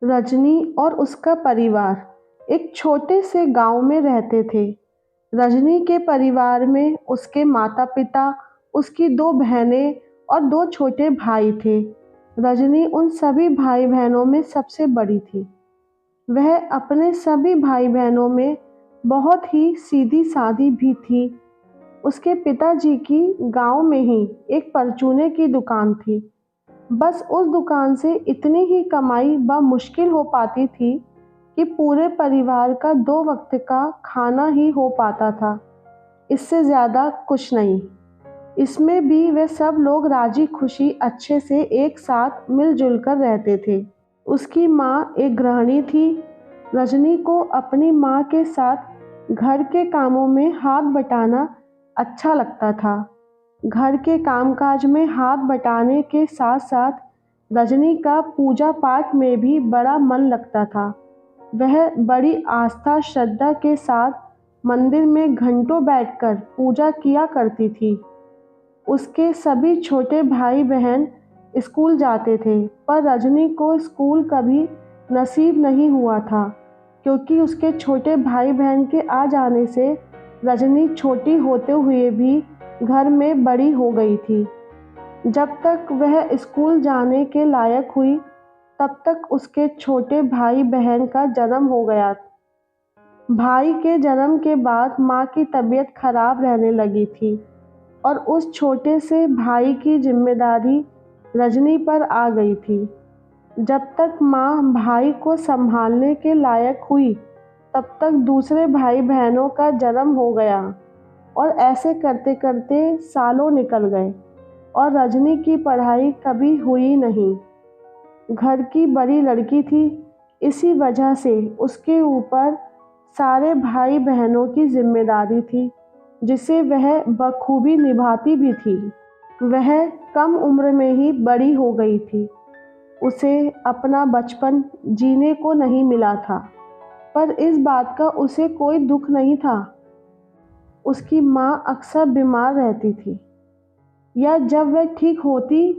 रजनी और उसका परिवार एक छोटे से गांव में रहते थे। रजनी के परिवार में उसके माता-पिता, उसकी 2 बहनें और 2 छोटे भाई थे। रजनी उन सभी भाई-बहनों में सबसे बड़ी थी। वह अपने सभी भाई-बहनों में बहुत ही सीधी-सादी भी थी। उसके पिताजी की गांव में ही एक परचूने की दुकान थी। बस उस दुकान से इतनी ही कमाई मुश्किल हो पाती थी कि पूरे परिवार का 2 वक्त का खाना ही हो पाता था, इससे ज़्यादा कुछ नहीं। इसमें भी वे सब लोग राजी खुशी अच्छे से एक साथ मिलजुल कर रहते थे। उसकी माँ एक गृहिणी थी। रजनी को अपनी माँ के साथ घर के कामों में हाथ बटाना अच्छा लगता था। घर के कामकाज में हाथ बटाने के साथ साथ रजनी का पूजा पाठ में भी बड़ा मन लगता था। वह बड़ी आस्था श्रद्धा के साथ मंदिर में घंटों बैठकर पूजा किया करती थी। उसके सभी छोटे भाई बहन स्कूल जाते थे, पर रजनी को स्कूल कभी नसीब नहीं हुआ था, क्योंकि उसके छोटे भाई बहन के आ जाने से रजनी छोटी होते हुए भी घर में बड़ी हो गई थी। जब तक वह स्कूल जाने के लायक हुई, तब तक उसके छोटे भाई बहन का जन्म हो गया। भाई के जन्म के बाद माँ की तबीयत खराब रहने लगी थी और उस छोटे से भाई की जिम्मेदारी रजनी पर आ गई थी। जब तक माँ भाई को संभालने के लायक हुई, तब तक दूसरे भाई बहनों का जन्म हो गया और ऐसे करते करते सालों निकल गए और रजनी की पढ़ाई कभी हुई नहीं। घर की बड़ी लड़की थी, इसी वजह से उसके ऊपर सारे भाई बहनों की जिम्मेदारी थी, जिसे वह बखूबी निभाती भी थी। वह कम उम्र में ही बड़ी हो गई थी। उसे अपना बचपन जीने को नहीं मिला था, पर इस बात का उसे कोई दुख नहीं था। उसकी माँ अक्सर बीमार रहती थी, या जब वह ठीक होती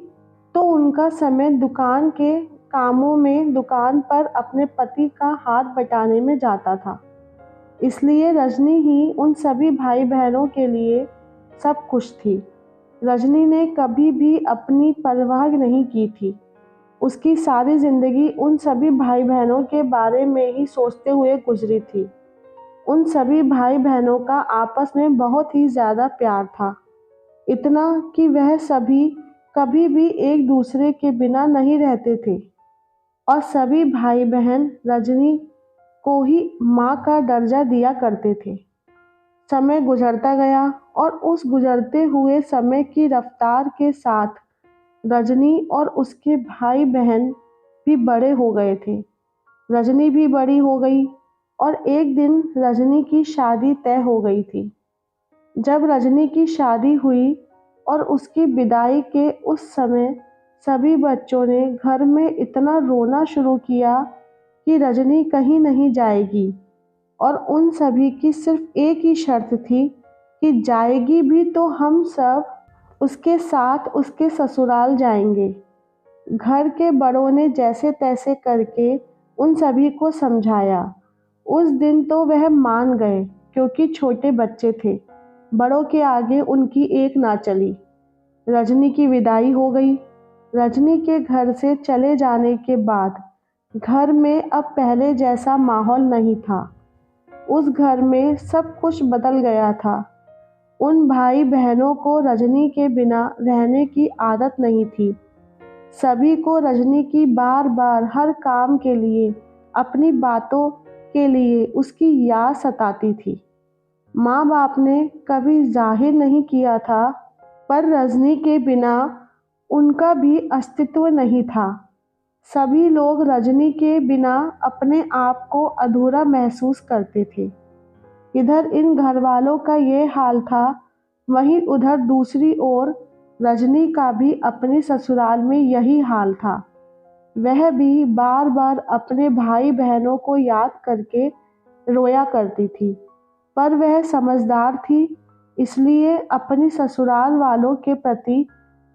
तो उनका समय दुकान के कामों में दुकान पर अपने पति का हाथ बटाने में जाता था। इसलिए रजनी ही उन सभी भाई बहनों के लिए सब कुछ थी। रजनी ने कभी भी अपनी परवाह नहीं की थी। उसकी सारी जिंदगी उन सभी भाई बहनों के बारे में ही सोचते हुए गुजरी थी। उन सभी भाई बहनों का आपस में बहुत ही ज़्यादा प्यार था, इतना कि वह सभी कभी भी एक दूसरे के बिना नहीं रहते थे और सभी भाई बहन रजनी को ही माँ का दर्जा दिया करते थे। समय गुजरता गया और उस गुजरते हुए समय की रफ्तार के साथ रजनी और उसके भाई बहन भी बड़े हो गए थे। रजनी भी बड़ी हो गई और एक दिन रजनी की शादी तय हो गई थी। जब रजनी की शादी हुई और उसकी विदाई के उस समय सभी बच्चों ने घर में इतना रोना शुरू किया कि रजनी कहीं नहीं जाएगी, और उन सभी की सिर्फ एक ही शर्त थी कि जाएगी भी तो हम सब उसके साथ उसके ससुराल जाएंगे। घर के बड़ों ने जैसे तैसे करके उन सभी को समझाया। उस दिन तो वह मान गए, क्योंकि छोटे बच्चे थे, बड़ों के आगे उनकी एक ना चली। रजनी की विदाई हो गई। रजनी के घर से चले जाने के बाद घर में अब पहले जैसा माहौल नहीं था। उस घर में सब कुछ बदल गया था। उन भाई बहनों को रजनी के बिना रहने की आदत नहीं थी। सभी को रजनी की बार बार हर काम के लिए, अपनी बातों के लिए उसकी याद सताती थी। माँ बाप ने कभी जाहिर नहीं किया था, पर रजनी के बिना उनका भी अस्तित्व नहीं था। सभी लोग रजनी के बिना अपने आप को अधूरा महसूस करते थे। इधर इन घर वालों का ये हाल था, वहीं उधर दूसरी ओर रजनी का भी अपने ससुराल में यही हाल था। वह भी बार बार अपने भाई बहनों को याद करके रोया करती थी, पर वह समझदार थी, इसलिए अपनी ससुराल वालों के प्रति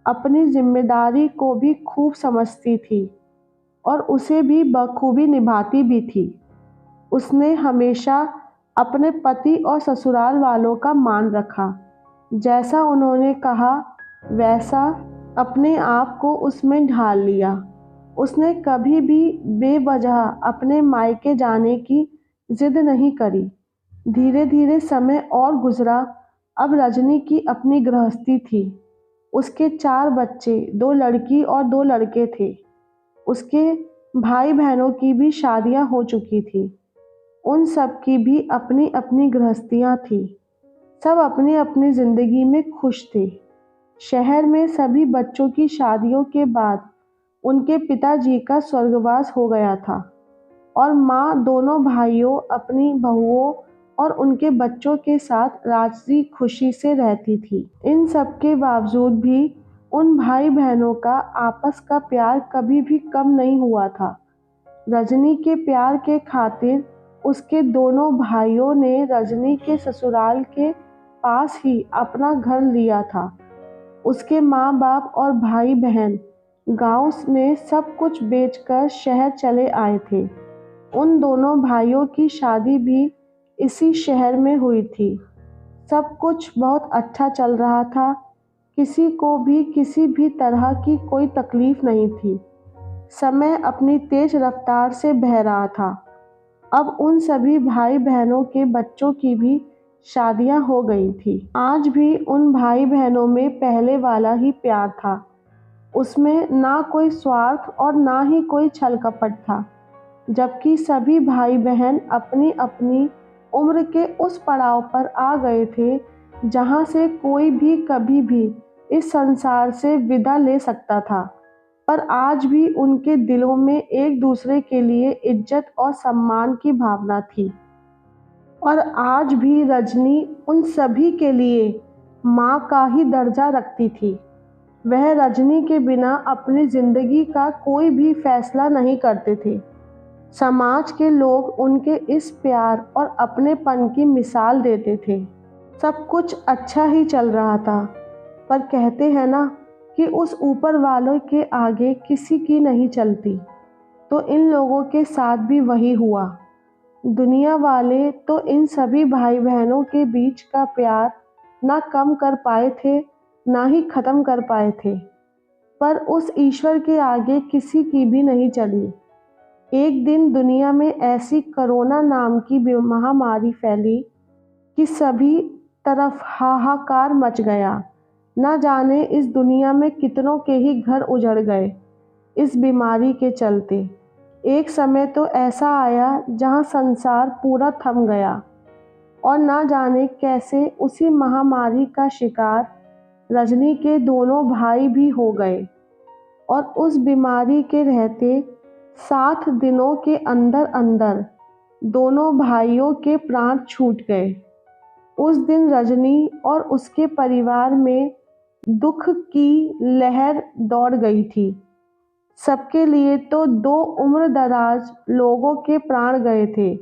अपनी जिम्मेदारी को भी खूब समझती थी। और उसे भी बखूबी निभाती भी थी। उसने हमेशा अपने पति और ससुराल वालों का मान रखा। जैसा उन्होंने कहा वैसा अपने आप को उसमें ढाल लिया। उसने कभी भी बेवजह अपने मायके जाने की जिद नहीं करी। धीरे धीरे समय और गुजरा। अब रजनी की अपनी गृहस्थी थी। उसके 4 बच्चे, 2 लड़की और 2 लड़के थे। उसके भाई बहनों की भी शादियां हो चुकी थी। उन सब की भी अपनी अपनी गृहस्थियां थी। सब अपनी अपनी जिंदगी में खुश थे। शहर में सभी बच्चों की शादियों के बाद उनके पिताजी का स्वर्गवास हो गया था और माँ दोनों भाइयों, अपनी बहुओं और उनके बच्चों के साथ राजी खुशी से रहती थी। इन सब के बावजूद भी उन भाई बहनों का आपस का प्यार कभी भी कम नहीं हुआ था। रजनी के प्यार के खातिर उसके दोनों भाइयों ने रजनी के ससुराल के पास ही अपना घर लिया था। उसके माँ बाप और भाई बहन गांव में सब कुछ बेचकर शहर चले आए थे। उन दोनों भाइयों की शादी भी इसी शहर में हुई थी। सब कुछ बहुत अच्छा चल रहा था। किसी को भी किसी भी तरह की कोई तकलीफ नहीं थी। समय अपनी तेज रफ्तार से बह रहा था। अब उन सभी भाई बहनों के बच्चों की भी शादियां हो गई थी। आज भी उन भाई बहनों में पहले वाला ही प्यार था। उसमें ना कोई स्वार्थ और ना ही कोई छल कपट था। जबकि सभी भाई बहन अपनी अपनी उम्र के उस पड़ाव पर आ गए थे जहां से कोई भी कभी भी इस संसार से विदा ले सकता था। पर आज भी उनके दिलों में एक दूसरे के लिए इज्जत और सम्मान की भावना थी। और आज भी रजनी उन सभी के लिए माँ का ही दर्जा रखती थी। वह रजनी के बिना अपनी जिंदगी का कोई भी फैसला नहीं करते थे। समाज के लोग उनके इस प्यार और अपनेपन की मिसाल देते थे। सब कुछ अच्छा ही चल रहा था, पर कहते हैं ना कि उस ऊपर वालों के आगे किसी की नहीं चलती। तो इन लोगों के साथ भी वही हुआ। दुनिया वाले तो इन सभी भाई बहनों के बीच का प्यार ना कम कर पाए थे, ना ही ख़त्म कर पाए थे। पर उस ईश्वर के आगे किसी की भी नहीं चली। एक दिन दुनिया में ऐसी कोरोना नाम की महामारी फैली कि सभी तरफ हाहाकार मच गया। न जाने इस दुनिया में कितनों के ही घर उजड़ गए इस बीमारी के चलते। एक समय तो ऐसा आया जहां संसार पूरा थम गया और न जाने कैसे उसी महामारी का शिकार रजनी के दोनों भाई भी हो गए और उस बीमारी के रहते 7 दिनों के अंदर अंदर दोनों भाइयों के प्राण छूट गए। उस दिन रजनी और उसके परिवार में दुख की लहर दौड़ गई थी। सबके लिए तो 2 उम्रदराज लोगों के प्राण गए थे,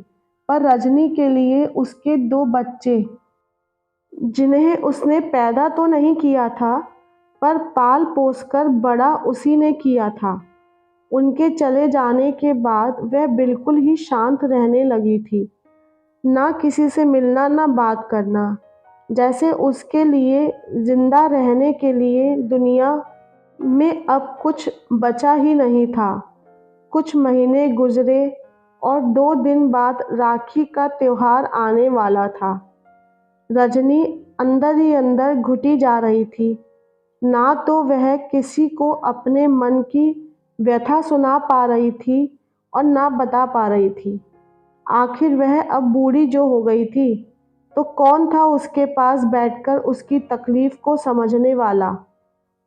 पर रजनी के लिए उसके 2 बच्चे, जिन्हें उसने पैदा तो नहीं किया था पर पाल पोसकर बड़ा उसी ने किया था, उनके चले जाने के बाद वह बिल्कुल ही शांत रहने लगी थी। ना किसी से मिलना, ना बात करना, जैसे उसके लिए जिंदा रहने के लिए दुनिया में अब कुछ बचा ही नहीं था। कुछ महीने गुजरे और 2 दिन बाद राखी का त्योहार आने वाला था। रजनी अंदर ही अंदर घुटी जा रही थी। ना तो वह किसी को अपने मन की व्यथा सुना पा रही थी और ना बता पा रही थी। आखिर वह अब बूढ़ी जो हो गई थी, तो कौन था उसके पास बैठकर उसकी तकलीफ को समझने वाला।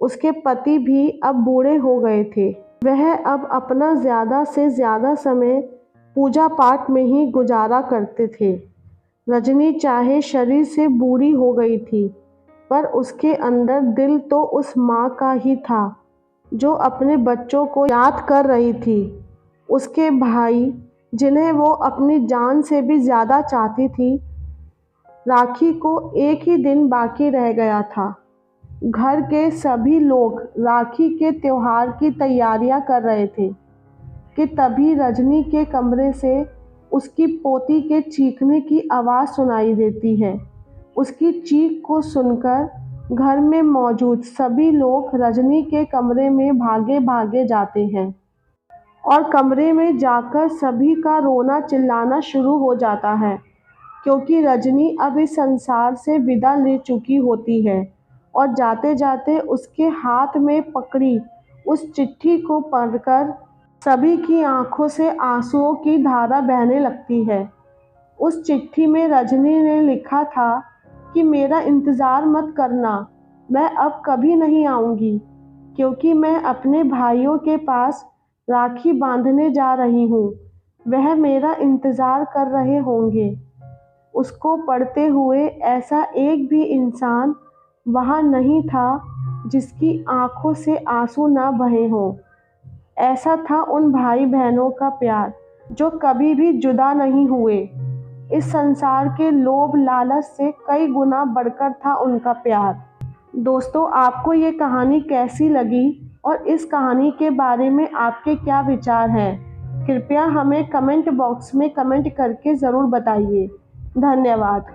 उसके पति भी अब बूढ़े हो गए थे। वह अब अपना ज़्यादा से ज़्यादा समय पूजा पाठ में ही गुजारा करते थे। रजनी चाहे शरीर से बूढ़ी हो गई थी, पर उसके अंदर दिल तो उस माँ का ही था जो अपने बच्चों को याद कर रही थी। उसके भाई, जिन्हें वो अपनी जान से भी ज़्यादा चाहती थी। राखी को एक ही दिन बाकी रह गया था। घर के सभी लोग राखी के त्योहार की तैयारियां कर रहे थे। कि तभी रजनी के कमरे से उसकी पोती के चीखने की आवाज़ सुनाई देती है। उसकी चीख को सुनकर घर में मौजूद सभी लोग रजनी के कमरे में भागे भागे जाते हैं और कमरे में जाकर सभी का रोना चिल्लाना शुरू हो जाता है, क्योंकि रजनी अब इस संसार से विदा ले चुकी होती है और जाते जाते उसके हाथ में पकड़ी उस चिट्ठी को पढ़कर सभी की आंखों से आंसुओं की धारा बहने लगती है। उस चिट्ठी में रजनी ने लिखा था कि मेरा इंतज़ार मत करना, मैं अब कभी नहीं आऊँगी, क्योंकि मैं अपने भाइयों के पास राखी बांधने जा रही हूँ। वह मेरा इंतज़ार कर रहे होंगे। उसको पढ़ते हुए ऐसा एक भी इंसान वहाँ नहीं था जिसकी आंखों से आंसू ना बहे हों। ऐसा था उन भाई बहनों का प्यार जो कभी भी जुदा नहीं हुए। इस संसार के लोभ लालच से कई गुना बढ़कर था उनका प्यार। दोस्तों, आपको ये कहानी कैसी लगी और इस कहानी के बारे में आपके क्या विचार हैं? कृपया हमें कमेंट बॉक्स में कमेंट करके ज़रूर बताइए। धन्यवाद।